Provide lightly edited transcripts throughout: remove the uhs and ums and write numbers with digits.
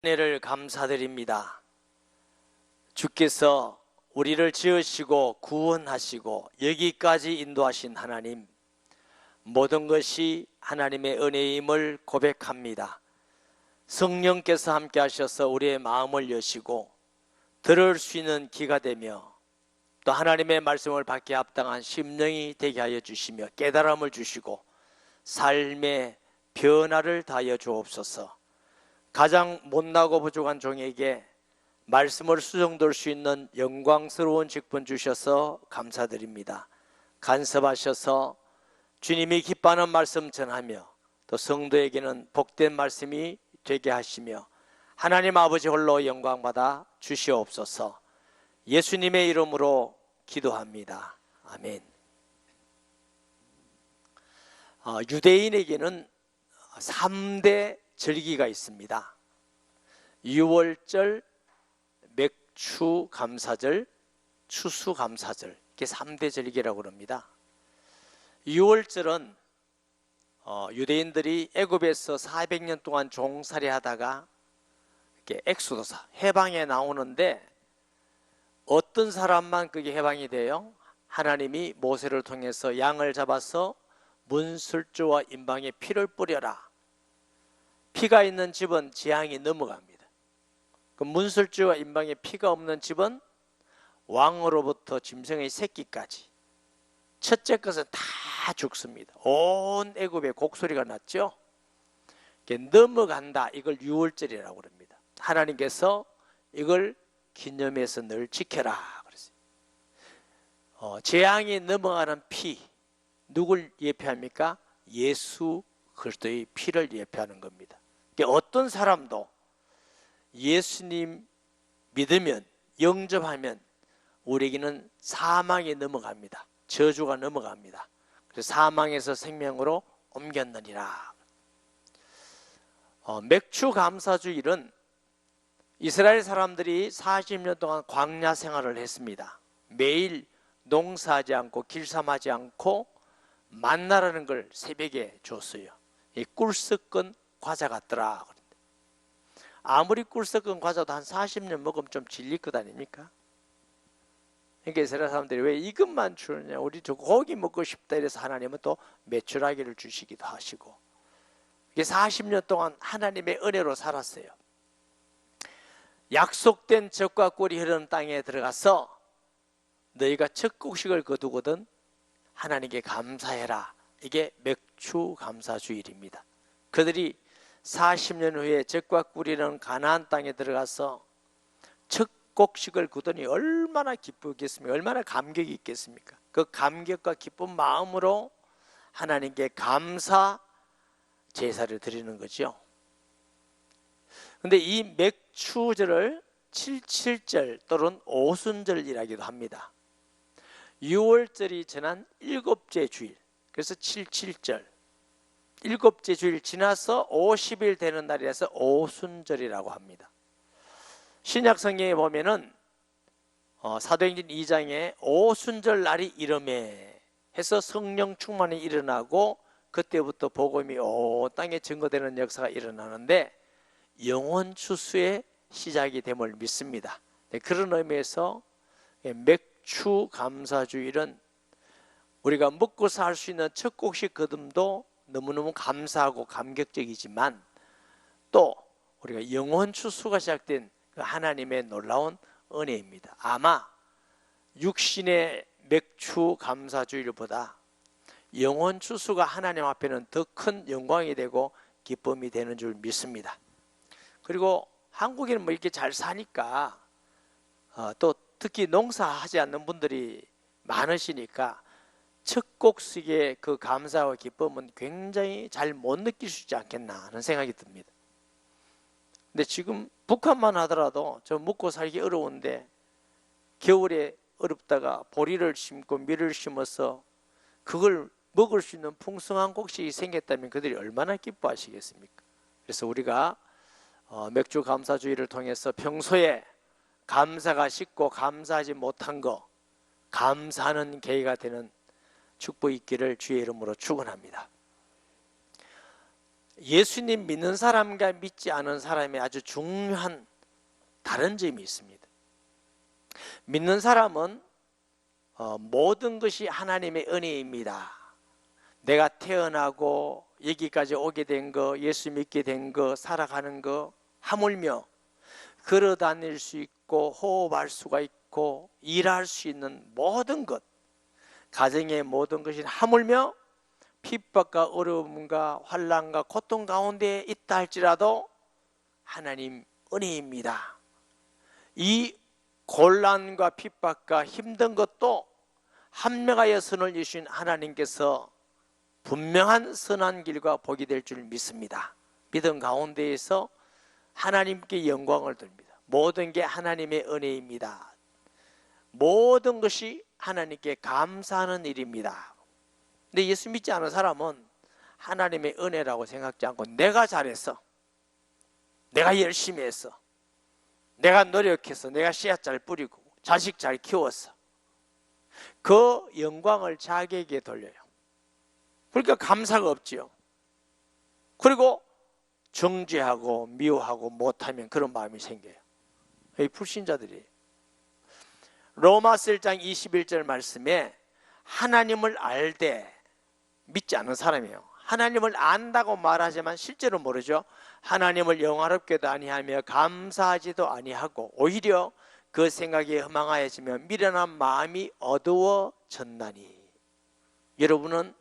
은혜를 감사드립니다. 주께서 우리를 지으시고 구원하시고 여기까지 인도하신 하나님, 모든 것이 하나님의 은혜임을 고백합니다. 성령께서 함께 하셔서 우리의 마음을 여시고 들을 수 있는 귀가 되며 또 하나님의 말씀을 받기에 합당한 심령이 되게 하여 주시며 깨달음을 주시고 삶의 변화를 다하여 주옵소서. 가장 못나고 부족한 종에게 말씀을 수정될 수 있는 영광스러운 직분 주셔서 감사드립니다. 간섭하셔서 주님이 기뻐하는 말씀 전하며 또 성도에게는 복된 말씀이 되게 하시며 하나님 아버지 홀로 영광받아 주시옵소서. 예수님의 이름으로 기도합니다. 아멘. 유대인에게는 3대 절기가 있습니다. 유월절, 맥추감사절, 추수감사절, 이게 3대 절기라고 합니다. 유월절은 유대인들이 애굽에서 400년 동안 종살이 하다가 이렇게 엑소도서 해방에 나오는데 어떤 사람만 그게 해방이 돼요? 하나님이 모세를 통해서 양을 잡아서 문술주와 임방에 피를 뿌려라. 피가 있는 집은 재앙이 넘어갑니다. 그 문술주와 임방에 피가 없는 집은 왕으로부터 짐승의 새끼까지 첫째 것은 다 죽습니다. 온 애굽에 곡소리가 났죠. 넘어간다, 이걸 유월절이라고 합니다. 하나님께서 이걸 기념해서 늘 지켜라 그랬어요. 재앙이 넘어가는 피, 누굴 예표합니까? 예수 그리스도의 피를 예표하는 겁니다. 어떤 사람도 예수님 믿으면, 영접하면 우리에게는 사망이 넘어갑니다. 저주가 넘어갑니다. 그래서 사망에서 생명으로 옮겼느니라. 맥추감사주일은 이스라엘 사람들이 40년 동안 광야 생활을 했습니다. 매일 농사하지 않고 길쌈하지 않고 만나라는 걸 새벽에 줬어요. 이 꿀 섞은 과자 같더라. 아무리 꿀 섞은 과자도 한 40년 먹으면 좀 질릴 것 아닙니까? 그러니까 이스라엘 사람들이 왜 이것만 주느냐, 우리 저 고기 먹고 싶다 이래서 하나님은 또 메추라기를 주시기도 하시고, 이게 40년 동안 하나님의 은혜로 살았어요. 약속된 젖과 꿀이 흐르는 땅에 들어가서 너희가 첫 곡식을 거두거든 하나님께 감사해라. 이게 맥추감사주일입니다. 그들이 40년 후에 젖과 꿀이 흐르는 가나안 땅에 들어가서 첫 곡식을 거두니 얼마나 기쁘겠습니까? 얼마나 감격이 있겠습니까? 그 감격과 기쁜 마음으로 하나님께 감사 제사를 드리는 거죠. 그런데 이 맥추절을 77절 또는 오순절이라기도 합니다. 6월절이 지난 7째 주일, 그래서 77절, 7째 주일 지나서 50일 되는 날이라서 오순절이라고 합니다. 신약 성경에 보면은 사도행전 2장에 오순절 날이 이름에 해서 성령 충만이 일어나고 그때부터 복음이 온 땅에 증거되는 역사가 일어나는데 영원 추수의 시작이 됨을 믿습니다. 그런 의미에서 맥추감사주일은 우리가 먹고 살 수 있는 첫 곡식 거둠도 너무너무 감사하고 감격적이지만 또 우리가 영원 추수가 시작된 그 하나님의 놀라운 은혜입니다. 아마 육신의 맥추감사주일보다 영원 추수가 하나님 앞에는 더 큰 영광이 되고 기쁨이 되는 줄 믿습니다. 그리고 한국에는 뭐 이렇게 잘 사니까 또 특히 농사하지 않는 분들이 많으시니까 첫 곡식의 그 감사와 기쁨은 굉장히 잘 못 느낄 수 있지 않겠나 하는 생각이 듭니다. 근데 지금 북한만 하더라도 저 먹고 살기 어려운데 겨울에 어렵다가 보리를 심고 밀을 심어서 그걸 먹을 수 있는 풍성한 곡식이 생겼다면 그들이 얼마나 기뻐하시겠습니까? 그래서 우리가 맥추감사주의를 통해서 평소에 감사가 식고 감사하지 못한 거 감사하는 계기가 되는 축복이 있기를 주의 이름으로 축원합니다. 예수님 믿는 사람과 믿지 않은 사람의 아주 중요한 다른 점이 있습니다. 믿는 사람은 모든 것이 하나님의 은혜입니다. 내가 태어나고 여기까지 오게 된 거, 예수 믿게 된 거, 살아가는 거, 하물며 걸어 다닐 수 있고 호흡할 수가 있고 일할 수 있는 모든 것, 가정의 모든 것이 하물며 핍박과 어려움과 환난과 고통 가운데 있다 할지라도 하나님 은혜입니다. 이 곤란과 핍박과 힘든 것도 합력하여 선을 이루신 하나님께서 분명한 선한 길과 복이 될 줄 믿습니다. 믿음 가운데에서 하나님께 영광을 돌립니다. 모든 게 하나님의 은혜입니다. 모든 것이 하나님께 감사하는 일입니다. 근데 예수 믿지 않은 사람은 하나님의 은혜라고 생각지 않고 내가 잘했어, 내가 열심히 했어, 내가 노력해서, 내가 씨앗 잘 뿌리고 자식 잘 키웠어, 그 영광을 자기에게 돌려요. 그러니까 감사가 없지요. 그리고 정죄하고 미워하고 못하면 그런 마음이 생겨요. 이 불신자들이. 로마서 1장 21절 말씀에 하나님을 알되, 믿지 않는 사람이에요. 하나님을 안다고 말하지만 실제로 모르죠. 하나님을 영화롭게도 아니하며 감사하지도 아니하고 오히려 그 생각에 허망하여지며 미련한 마음이 어두워졌나니. 여러분은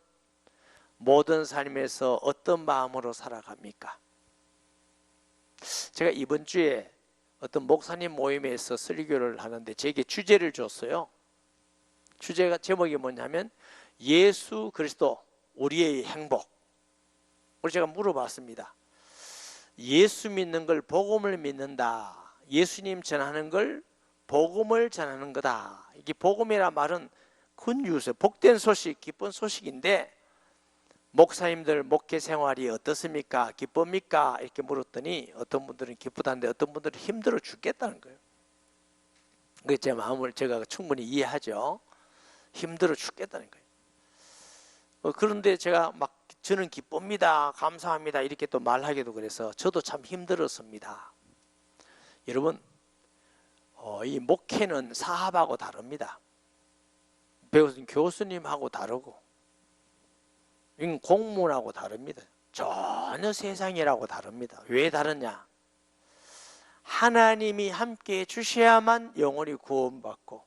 모든 삶에서 어떤 마음으로 살아갑니까? 제가 이번 주에 어떤 목사님 모임에서 설교를 하는데 제게 주제를 줬어요. 주제가, 제목이 뭐냐면 예수 그리스도 우리의 행복. 그래서 제가 물어봤습니다. 예수 믿는 걸 복음을 믿는다, 예수님 전하는 걸 복음을 전하는 거다. 이게 복음이란 말은 굿뉴스, 복된 소식, 기쁜 소식인데 목사님들 목회 생활이 어떻습니까? 기쁩니까? 이렇게 물었더니 어떤 분들은 기쁘다는데 어떤 분들은 힘들어 죽겠다는 거예요. 그게 제 마음을 제가 충분히 이해하죠. 힘들어 죽겠다는 거예요. 그런데 제가 막 저는 기쁩니다, 감사합니다 이렇게 또 말하기도 그래서 저도 참 힘들었습니다. 여러분, 이 목회는 사업하고 다릅니다. 교수님하고 다르고 이건 공무원하고 다릅니다. 전혀 세상이라고 다릅니다. 왜 다르냐? 하나님이 함께 주셔야만 영혼이 구원받고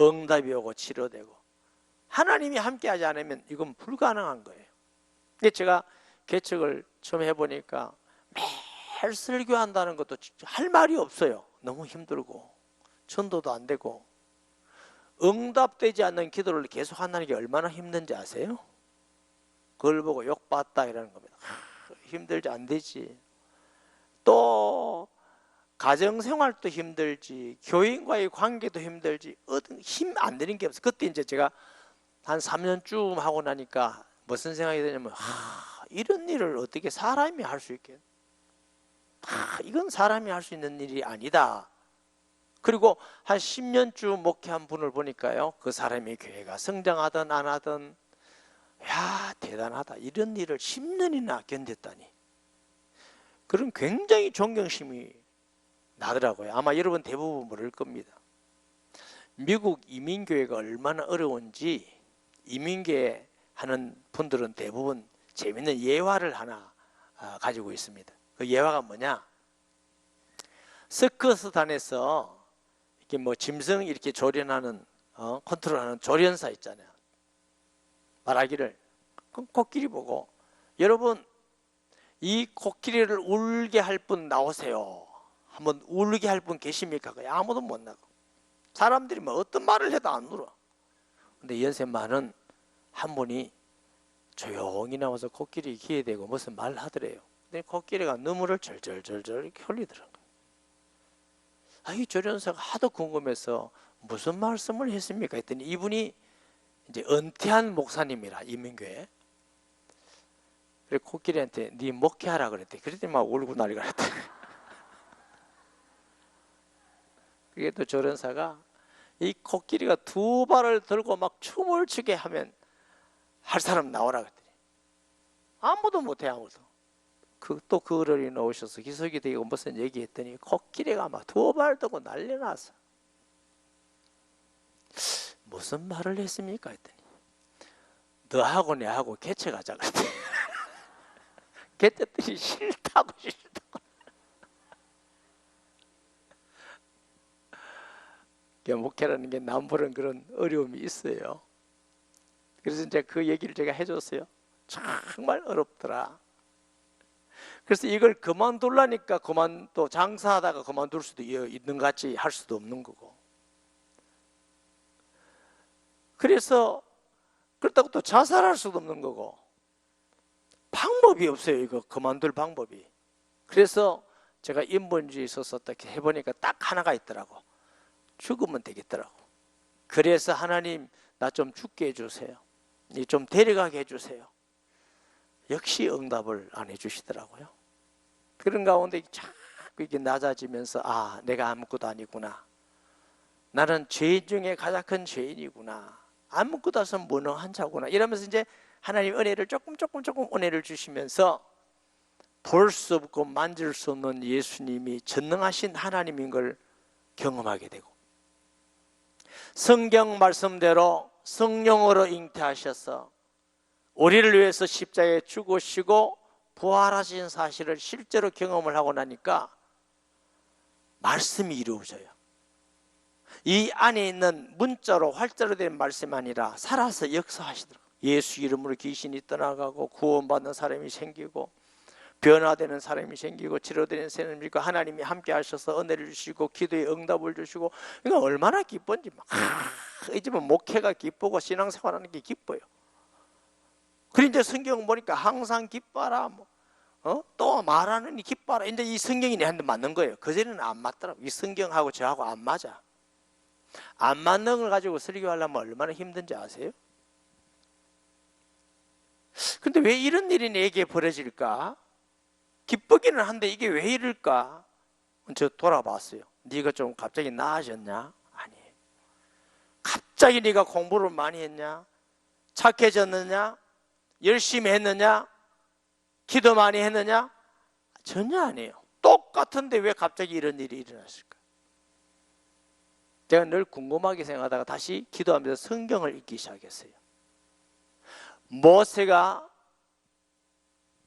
응답이 오고 치료되고, 하나님이 함께 하지 않으면 이건 불가능한 거예요. 근데 제가 개척을 처음 해보니까 매일 설교한다는 것도 할 말이 없어요. 너무 힘들고 전도도 안 되고 응답되지 않는 기도를 계속 한다는 게 얼마나 힘든지 아세요? 그걸 보고 욕받다 이러는 겁니다. 힘들지, 안 되지. 또 가정생활도 힘들지, 교인과의 관계도 힘들지, 힘 안 되는 게 없어. 그때 이제 제가 한 3년쯤 하고 나니까 무슨 생각이 드냐면, 이런 일을 어떻게 사람이 할 수 있겠? 이건 사람이 할 수 있는 일이 아니다. 그리고 한 10년쯤 목회한 분을 보니까요, 그 사람이 교회가 성장하든 안 하든, 야, 대단하다. 이런 일을 10년이나 견뎠다니. 그런 굉장히 존경심이 나더라고요. 아마 여러분 대부분 모를 겁니다. 미국 이민교회가 얼마나 어려운지 이민교회 하는 분들은 대부분 재밌는 예화를 하나 가지고 있습니다. 그 예화가 뭐냐? 서커스단에서 이렇게 뭐 짐승 이렇게 조련하는 컨트롤하는 조련사 있잖아요. 말하기를, 그럼 코끼리 보고, 여러분 이 코끼리를 울게 할 분 나오세요. 한번 울게 할 분 계십니까? 아무도 못 나가. 사람들이 뭐 어떤 말을 해도 안 울어. 근데 연세만은 한 분이 조용히 나와서 코끼리 귀에 대고 무슨 말 하더래요. 근데 코끼리가 눈물을 절절절절 이렇게 흘리더라고요. 이 조련사가 하도 궁금해서 무슨 말씀을 했습니까? 했더니 이분이 이제 은퇴한 목사님이라, 이민교회. 그래 코끼리한테 네 목회하라 그랬대. 그랬더니 막 울고 난리가 났대. 그게 또 조련사가 이 코끼리가 두 발을 들고 막 춤을 추게 하면 할 사람 나오라 그랬더니 아무도 못해, 아무도. 또 그 어른이 나오셔서 기석이 되고 무슨 얘기했더니 코끼리가 막 두 발 뜨고 난리 났어. 무슨 말을 했습니까? 했더니 너하고 내하고 개척하자 그랬더니 개척들이 싫다고. 목회라는 게 남부른 그런 어려움이 있어요. 그래서 이제 그 얘기를 제가 해줬어요. 정말 어렵더라. 그래서 이걸 그만둘라니까 또 장사하다가 그만둘 수도 있는 것 같이 할 수도 없는 거고. 그래서 그렇다고 또 자살할 수도 없는 거고. 방법이 없어요. 이거 그만둘 방법이. 그래서 제가 인본주의에 있어서 어떻게 해보니까 딱 하나가 있더라고. 죽으면 되겠더라고. 그래서 하나님 나 좀 죽게 해주세요. 좀 데려가게 해주세요. 역시 응답을 안 해주시더라고요. 그런 가운데 자꾸 이게 낮아지면서 아, 내가 아무것도 아니구나. 나는 죄인 중에 가장 큰 죄인이구나. 아무것도 없어 무능한 자구나. 이러면서 이제 하나님 은혜를 조금 은혜를 주시면서 볼 수 없고 만질 수 없는 예수님이 전능하신 하나님인 걸 경험하게 되고, 성경 말씀대로 성령으로 잉태하셔서 우리를 위해서 십자가에 죽으시고 부활하신 사실을 실제로 경험을 하고 나니까 말씀이 이루어져요. 이 안에 있는 문자로 활자로 된 말씀이 아니라 살아서 역사하시더라고요. 예수 이름으로 귀신이 떠나가고 구원받는 사람이 생기고 변화되는 사람이 생기고 치료되는 사람이 생기고 하나님이 함께 하셔서 은혜를 주시고 기도에 응답을 주시고, 그러니까 얼마나 기쁜지 이 집은 목회가 기쁘고 신앙생활하는 게 기뻐요. 그리고 이제 성경 보니까 항상 기뻐라, 또 말하는 이 기뻐라. 이제 이 성경이 내한테 맞는 거예요. 그전에는 안 맞더라고. 이 성경하고 저하고 안 맞아. 안 맞는 걸 가지고 설교하려면 얼마나 힘든지 아세요? 근데 왜 이런 일이 내게 벌어질까? 기쁘기는 한데 이게 왜 이럴까? 저 돌아봤어요. 네가 좀 갑자기 나아졌냐? 아니에요. 갑자기 네가 공부를 많이 했냐? 착해졌느냐? 열심히 했느냐? 기도 많이 했느냐? 전혀 아니에요. 똑같은데 왜 갑자기 이런 일이 일어났을까? 제가 늘 궁금하게 생각하다가 다시 기도하면서 성경을 읽기 시작했어요. 모세가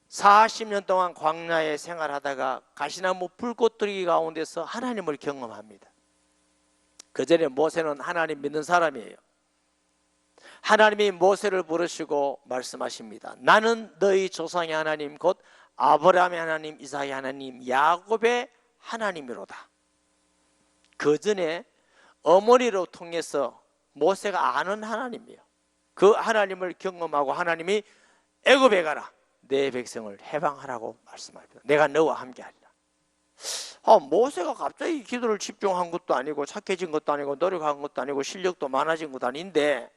40년 동안 광야에 생활하다가 가시나무 불꽃들기 가운데서 하나님을 경험합니다. 그전에 모세는 하나님 믿는 사람이에요. 하나님이 모세를 부르시고 말씀하십니다. 나는 너희 조상의 하나님 곧 아브라함의 하나님, 이삭의 하나님, 야곱의 하나님이로다. 그전에 어머니로 통해서 모세가 아는 하나님이에요. 그 하나님을 경험하고 하나님이 애굽에 가라, 내 백성을 해방하라고 말씀합니다. 내가 너와 함께하리라. 모세가 갑자기 기도를 집중한 것도 아니고 착해진 것도 아니고 노력한 것도 아니고 실력도 많아진 것도 아닌데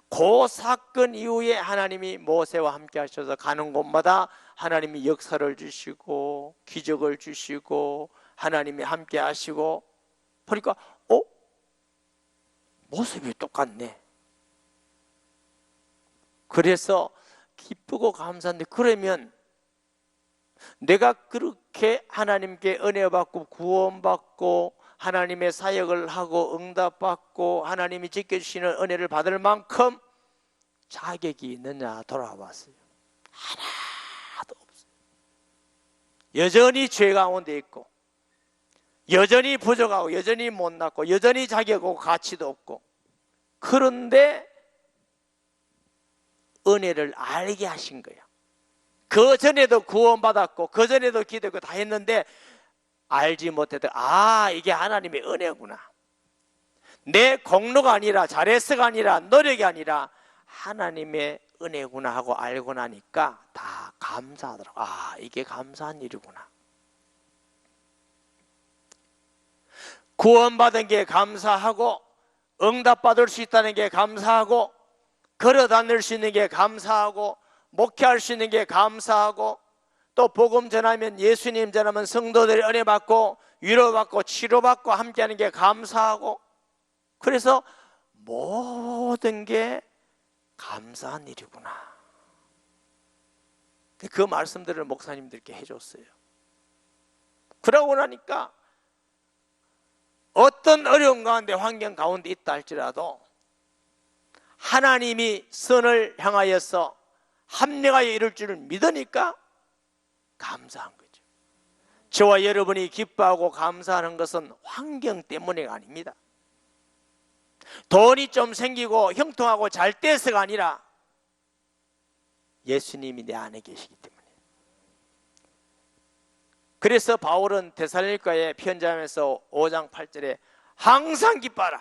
그 사건 이후에 하나님이 모세와 함께 하셔서 가는 곳마다 하나님이 역사를 주시고 기적을 주시고 하나님이 함께 하시고 보니까 모습이 똑같네. 그래서 기쁘고 감사한데, 그러면 내가 그렇게 하나님께 은혜 받고 구원받고 하나님의 사역을 하고 응답받고 하나님이 지켜주시는 은혜를 받을 만큼 자격이 있느냐 돌아봤어요. 하나도 없어요. 여전히 죄 가운데 있고 여전히 부족하고 여전히 못났고 여전히 자격하고 가치도 없고, 그런데 은혜를 알게 하신 거예요. 그 전에도 구원받았고 그 전에도 기도했고 다 했는데 알지 못해도 이게 하나님의 은혜구나. 내 공로가 아니라 잘해서가 아니라 노력이 아니라 하나님의 은혜구나 하고 알고 나니까 다 감사하더라고. 이게 감사한 일이구나. 구원받은 게 감사하고 응답받을 수 있다는 게 감사하고 걸어 다닐 수 있는 게 감사하고 목회할 수 있는 게 감사하고 또 복음 전하면 예수님 전하면 성도들이 은혜 받고 위로받고 치료받고 함께하는 게 감사하고, 그래서 모든 게 감사한 일이구나. 그 말씀들을 목사님들께 해줬어요. 그러고 나니까 어떤 어려운 가운데 환경 가운데 있다 할지라도 하나님이 선을 향하여서 합력하여 이룰 줄을 믿으니까 감사한 거죠. 저와 여러분이 기뻐하고 감사하는 것은 환경 때문에가 아닙니다. 돈이 좀 생기고 형통하고 잘 돼서가 아니라 예수님이 내 안에 계시기 때문에. 그래서 바울은 데살로니가에 편지하면서 5장 8절에 항상 기뻐하라.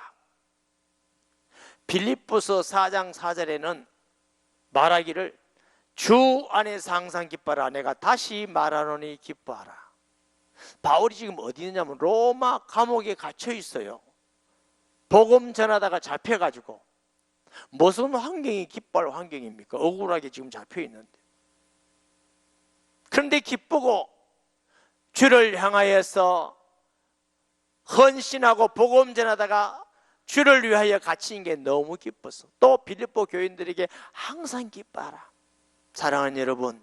빌립보서 4장 4절에는 말하기를 주 안에서 항상 기뻐하라. 내가 다시 말하노니 기뻐하라. 바울이 지금 어디 있느냐면 로마 감옥에 갇혀 있어요. 복음 전하다가 잡혀가지고 무슨 환경이 기뻐할 환경입니까? 억울하게 지금 잡혀 있는데. 그런데 기쁘고 주를 향하여서 헌신하고 복음 전하다가 주를 위하여 갇힌 게 너무 기뻤어. 또 빌립보 교인들에게 항상 기뻐하라. 사랑하는 여러분,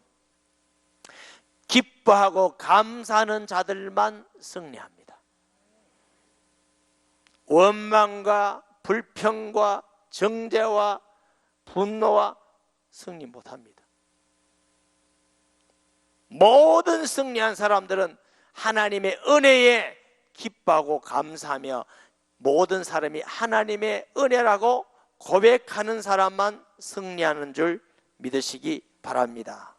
기뻐하고 감사하는 자들만 승리합니다. 원망과 불평과 정죄와 분노와 승리 못합니다. 모든 승리한 사람들은 하나님의 은혜에 기뻐하고 감사하며 모든 사람이 하나님의 은혜라고 고백하는 사람만 승리하는 줄 믿으시기 바랍니다.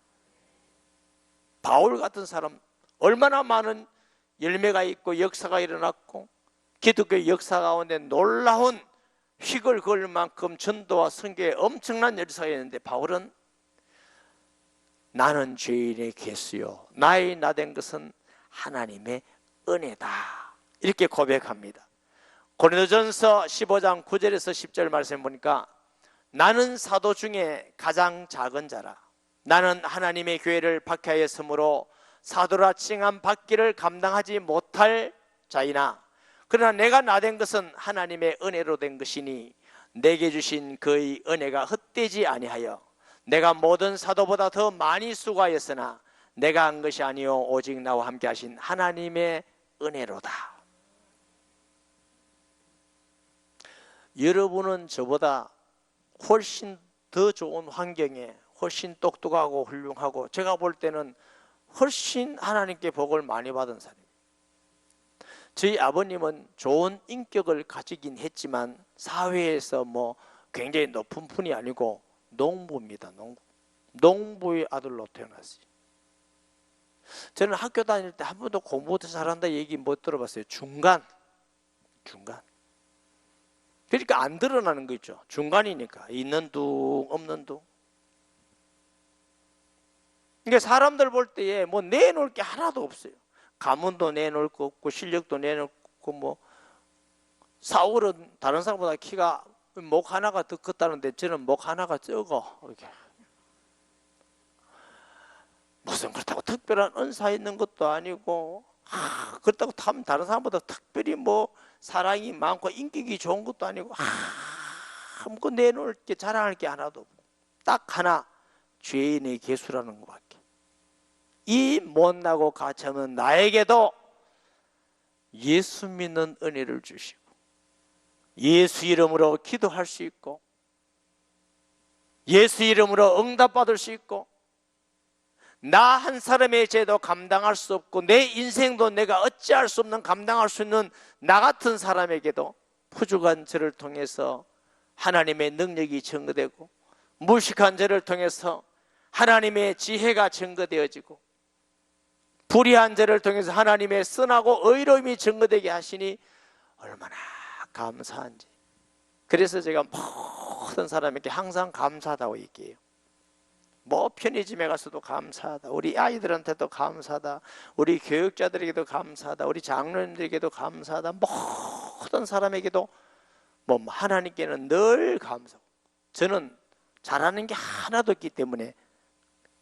바울 같은 사람 얼마나 많은 열매가 있고 역사가 일어났고 기독교 역사 가운데 놀라운 휙을 그을 만큼 전도와 선교에 엄청난 열사가 있는데 바울은 나는 죄인의 개수요 나의 나된 것은 하나님의 은혜다 이렇게 고백합니다. 고린도전서 15장 9절에서 10절 말씀 보니까 나는 사도 중에 가장 작은 자라. 나는 하나님의 교회를 박해하였으므로 사도라 칭함 받기를 감당하지 못할 자이나 그러나 내가 나된 것은 하나님의 은혜로 된 것이니 내게 주신 그의 은혜가 헛되지 아니하여 내가 모든 사도보다 더 많이 수고하였으나 내가 한 것이 아니요 오직 나와 함께 하신 하나님의 은혜로다. 여러분은 저보다 훨씬 더 좋은 환경에 훨씬 똑똑하고 훌륭하고 제가 볼 때는 훨씬 하나님께 복을 많이 받은 사람입니다. 저희 아버님은 좋은 인격을 가지긴 했지만 사회에서 뭐 굉장히 높은 분이 아니고 농부입니다. 농부의 아들로 태어났어요. 저는 학교 다닐 때 한 번도 공부 잘한다 얘기 못 들어봤어요. 중간. 그러니까 안 드러나는 거 있죠. 중간이니까 있는 둥 없는 둥. 그러니까 사람들 볼 때에 뭐 내놓을 게 하나도 없어요. 가문도 내놓을 거 없고 실력도 내놓을 거 없고 뭐 사울은 다른 사람보다 키가 목 하나가 더 컸다는데 저는 목 하나가 적어. 이렇게. 무슨 그렇다고 특별한 은사 있는 것도 아니고 그렇다고 다른 사람보다 특별히 뭐 사랑이 많고 인격이 좋은 것도 아니고 아무것도 내놓을 게 자랑할 게 하나도 없고 딱 하나 죄인의 개수라는 것밖에. 이 못나고 가차없는 나에게도 예수 믿는 은혜를 주시고 예수 이름으로 기도할 수 있고 예수 이름으로 응답받을 수 있고 나 한 사람의 죄도 감당할 수 없고 내 인생도 내가 어찌할 수 없는 감당할 수 있는 나 같은 사람에게도 부족한 죄를 통해서 하나님의 능력이 증거되고 무식한 죄를 통해서 하나님의 지혜가 증거되어지고 불의한 죄를 통해서 하나님의 선하고 의로움이 증거되게 하시니 얼마나 감사한지. 그래서 제가 모든 사람에게 항상 감사하다고 얘기해요. 뭐 편의점에 가서도 감사하다, 우리 아이들한테도 감사하다, 우리 교육자들에게도 감사하다, 우리 장로님들에게도 감사하다, 모든 사람에게도 뭐 하나님께는 늘 감사하고 저는 잘하는 게 하나도 없기 때문에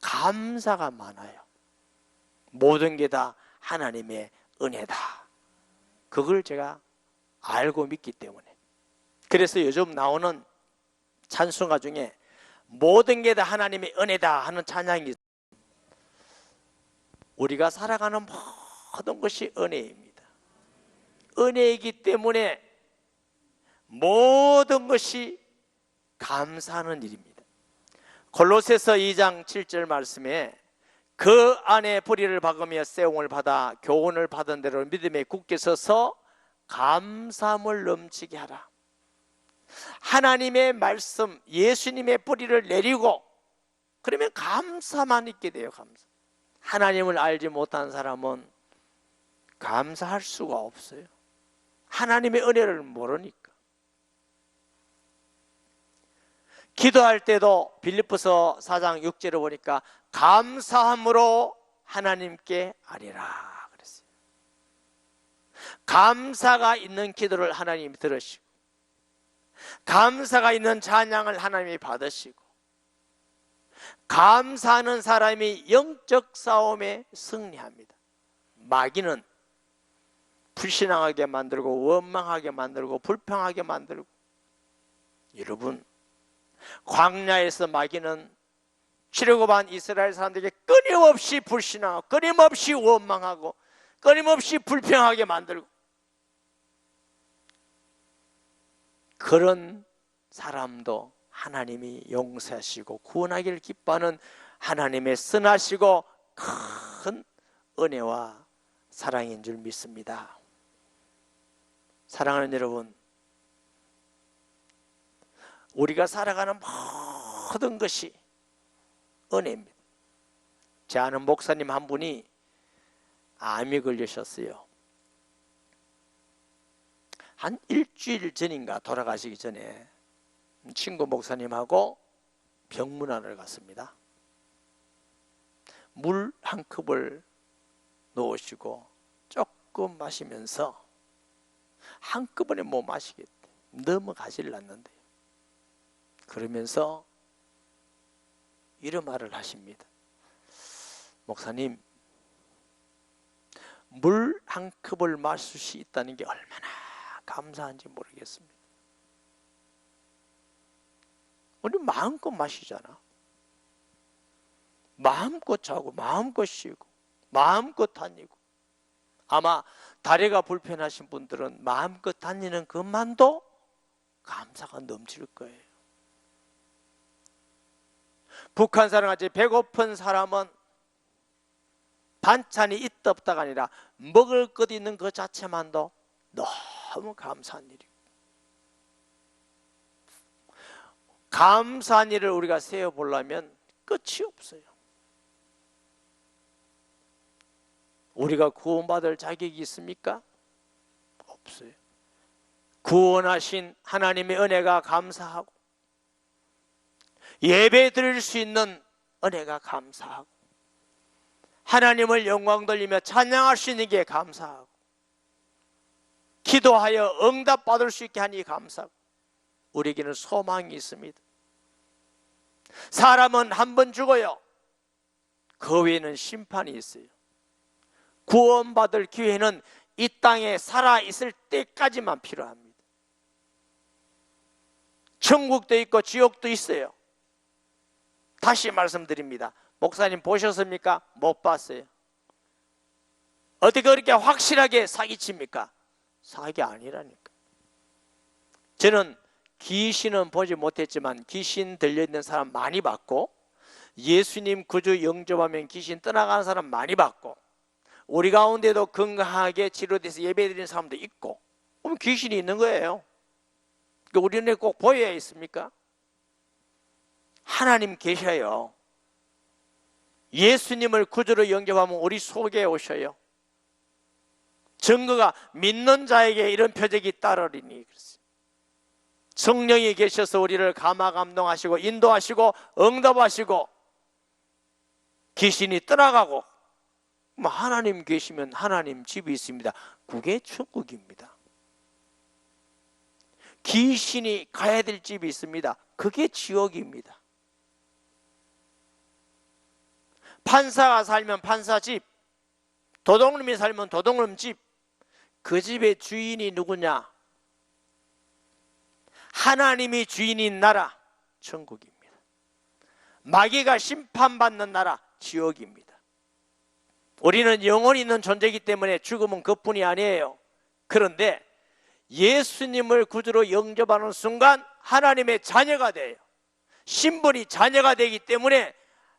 감사가 많아요. 모든 게 다 하나님의 은혜다. 그걸 제가 알고 믿기 때문에. 그래서 요즘 나오는 찬송가 중에 모든 게 다 하나님의 은혜다 하는 찬양이 있어요. 우리가 살아가는 모든 것이 은혜입니다. 은혜이기 때문에 모든 것이 감사하는 일입니다. 골로새서 2장 7절 말씀에 그 안에 뿌리를 박으며 세움을 받아 교훈을 받은 대로 믿음에 굳게 서서 감사함을 넘치게 하라. 하나님의 말씀, 예수님의 뿌리를 내리고 그러면 감사만 있게 돼요. 감사. 하나님을 알지 못한 사람은 감사할 수가 없어요. 하나님의 은혜를 모르니까. 기도할 때도 빌립보서 4장 6절을 보니까 감사함으로 하나님께 아뢰라 그랬어요. 감사가 있는 기도를 하나님이 들으시고 감사가 있는 찬양을 하나님이 받으시고 감사하는 사람이 영적 싸움에 승리합니다. 마귀는 불신앙하게 만들고 원망하게 만들고 불평하게 만들고, 여러분 광야에서 마귀는 출애굽한 이스라엘 사람들에게 끊임없이 불신앙하고 끊임없이 원망하고 끊임없이 불평하게 만들고, 그런 사람도 하나님이 용서하시고 구원하기를 기뻐하는 하나님의 선하시고 큰 은혜와 사랑인 줄 믿습니다. 사랑하는 여러분, 우리가 살아가는 모든 것이 은혜입니다. 제 아는 목사님 한 분이 암이 걸리셨어요. 한 일주일 전인가 돌아가시기 전에 친구 목사님하고 병문안을 갔습니다. 물 한 컵을 놓으시고 조금 마시면서 한꺼번에 못 마시겠대. 넘어가질 않는데요. 그러면서 이런 말을 하십니다. 목사님, 물 한 컵을 마실 수 있다는 게 얼마나 감사한지 모르겠습니다. 우리 마음껏 마시잖아. 마음껏 자고 마음껏 쉬고 마음껏 다니고, 아마 다리가 불편하신 분들은 마음껏 다니는 것만도 감사가 넘칠 거예요. 북한 사람같이 배고픈 사람은 반찬이 있다 없다가 아니라 먹을 것 있는 것 자체만도 너무 감사한 일이고, 감사한 일을 우리가 세어보려면 끝이 없어요. 우리가 구원받을 자격이 있습니까? 없어요. 구원하신 하나님의 은혜가 감사하고, 예배 드릴 수 있는 은혜가 감사하고, 하나님을 영광 돌리며 찬양할 수 있는 게 감사하고, 기도하여 응답받을 수 있게 하니 감사하고, 우리에게는 소망이 있습니다. 사람은 한 번 죽어요. 그 외에는 심판이 있어요. 구원받을 기회는 이 땅에 살아있을 때까지만 필요합니다. 천국도 있고 지옥도 있어요. 다시 말씀드립니다. 목사님 보셨습니까? 못 봤어요. 어떻게 그렇게 확실하게 사기칩니까? 사기 아니라니까. 저는 귀신은 보지 못했지만 귀신 들려있는 사람 많이 봤고, 예수님 구주 영접하면 귀신 떠나가는 사람 많이 봤고, 우리 가운데도 건강하게 치료돼서 예배드리는 사람도 있고, 그럼 귀신이 있는 거예요. 우리는 꼭 보여야 있습니까? 하나님 계셔요. 예수님을 구주로 영접하면 우리 속에 오셔요. 증거가 믿는 자에게 이런 표적이 따르리니. 성령이 계셔서 우리를 감화감동하시고 인도하시고 응답하시고 귀신이 떠나가고, 하나님 계시면 하나님 집이 있습니다. 그게 천국입니다. 귀신이 가야 될 집이 있습니다. 그게 지옥입니다. 판사가 살면 판사 집, 도둑놈이 살면 도둑놈 집. 그 집의 주인이 누구냐? 하나님이 주인인 나라, 천국입니다. 마귀가 심판받는 나라, 지옥입니다. 우리는 영혼이 있는 존재이기 때문에 죽음은 그뿐이 아니에요. 그런데 예수님을 구주로 영접하는 순간 하나님의 자녀가 돼요. 신분이 자녀가 되기 때문에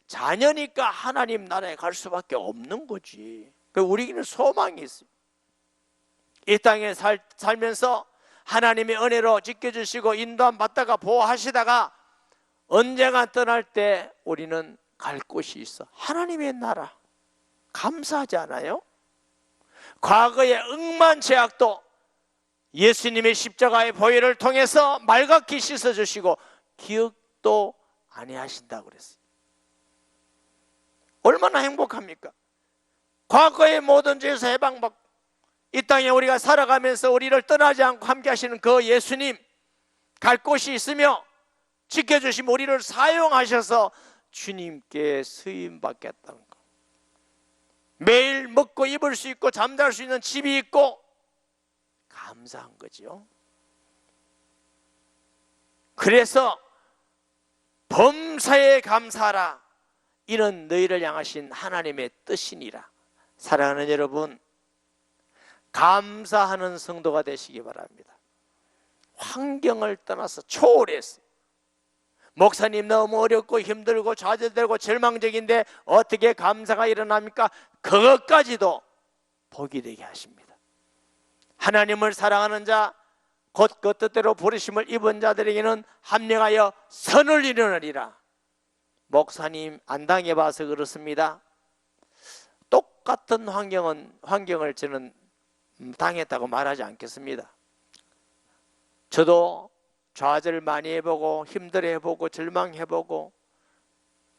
자녀니까 하나님 나라에 갈 수밖에 없는 거지. 우리에게는 소망이 있어요. 이 땅에 살면서 하나님의 은혜로 지켜주시고 인도함 받다가 보호하시다가 언젠가 떠날 때 우리는 갈 곳이 있어. 하나님의 나라. 감사하지 않아요? 과거의 억만 죄악도 예수님의 십자가의 보혈을 통해서 말갛게 씻어주시고 기억도 아니하신다고 그랬어요. 얼마나 행복합니까? 과거의 모든 죄에서 해방받고 이 땅에 우리가 살아가면서 우리를 떠나지 않고 함께 하시는 그 예수님, 갈 곳이 있으며 지켜주시면 우리를 사용하셔서 주님께 쓰임받겠다는 것. 매일 먹고 입을 수 있고 잠잘 수 있는 집이 있고 감사한 거죠. 그래서 범사에 감사하라. 이는 너희를 향하신 하나님의 뜻이니라. 사랑하는 여러분, 감사하는 성도가 되시기 바랍니다. 환경을 떠나서 초월해서 목사님 너무 어렵고 힘들고 좌절되고 절망적인데 어떻게 감사가 일어납니까? 그것까지도 복이 되게 하십니다. 하나님을 사랑하는 자, 곧 그 뜻대로 부르심을 입은 자들에게는 합력하여 선을 이루느니라. 목사님 안 당해봐서 그렇습니다. 똑같은 환경을 저는 당했다고 말하지 않겠습니다. 저도 좌절 많이 해보고 힘들어해보고 절망해보고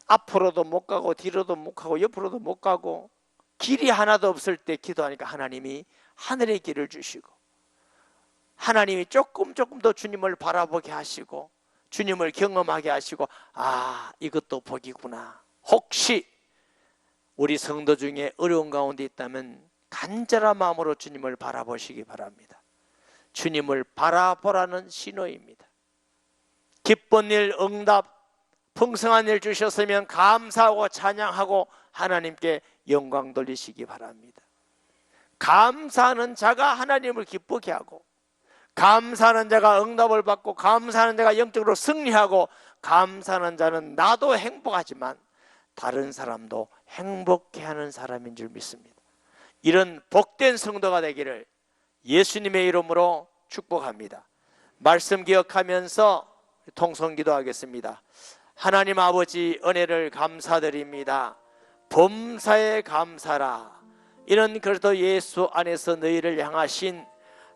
앞으로도 못 가고 뒤로도 못 가고 옆으로도 못 가고 길이 하나도 없을 때 기도하니까 하나님이 하늘의 길을 주시고 하나님이 조금 더 주님을 바라보게 하시고 주님을 경험하게 하시고 아, 이것도 복이구나. 혹시 우리 성도 중에 어려운 가운데 있다면 간절한 마음으로 주님을 바라보시기 바랍니다. 주님을 바라보라는 신호입니다. 기쁜 일, 응답, 풍성한 일 주셨으면 감사하고 찬양하고 하나님께 영광 돌리시기 바랍니다. 감사하는 자가 하나님을 기쁘게 하고 감사하는 자가 응답을 받고 감사하는 자가 영적으로 승리하고 감사하는 자는 나도 행복하지만 다른 사람도 행복해 하는 사람인 줄 믿습니다. 이런 복된 성도가 되기를 예수님의 이름으로 축복합니다. 말씀 기억하면서 통성기도하겠습니다. 하나님 아버지 은혜를 감사드립니다. 범사에 감사라. 이는 그리스도 예수 안에서 너희를 향하신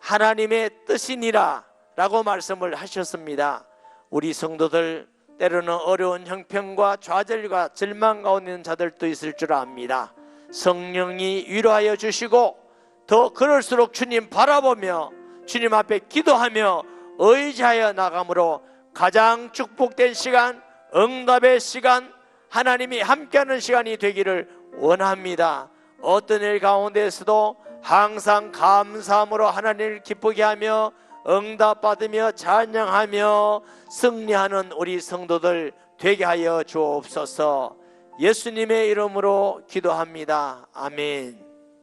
하나님의 뜻이니라 라고 말씀을 하셨습니다. 우리 성도들 때로는 어려운 형편과 좌절과 절망 가운데 있는 자들도 있을 줄 압니다. 성령이 위로하여 주시고 더 그럴수록 주님 바라보며 주님 앞에 기도하며 의지하여 나감으로 가장 축복된 시간, 응답의 시간, 하나님이 함께하는 시간이 되기를 원합니다. 어떤 일 가운데에서도 항상 감사함으로 하나님을 기쁘게 하며 응답받으며 찬양하며 승리하는 우리 성도들 되게 하여 주옵소서. 예수님의 이름으로 기도합니다. 아멘.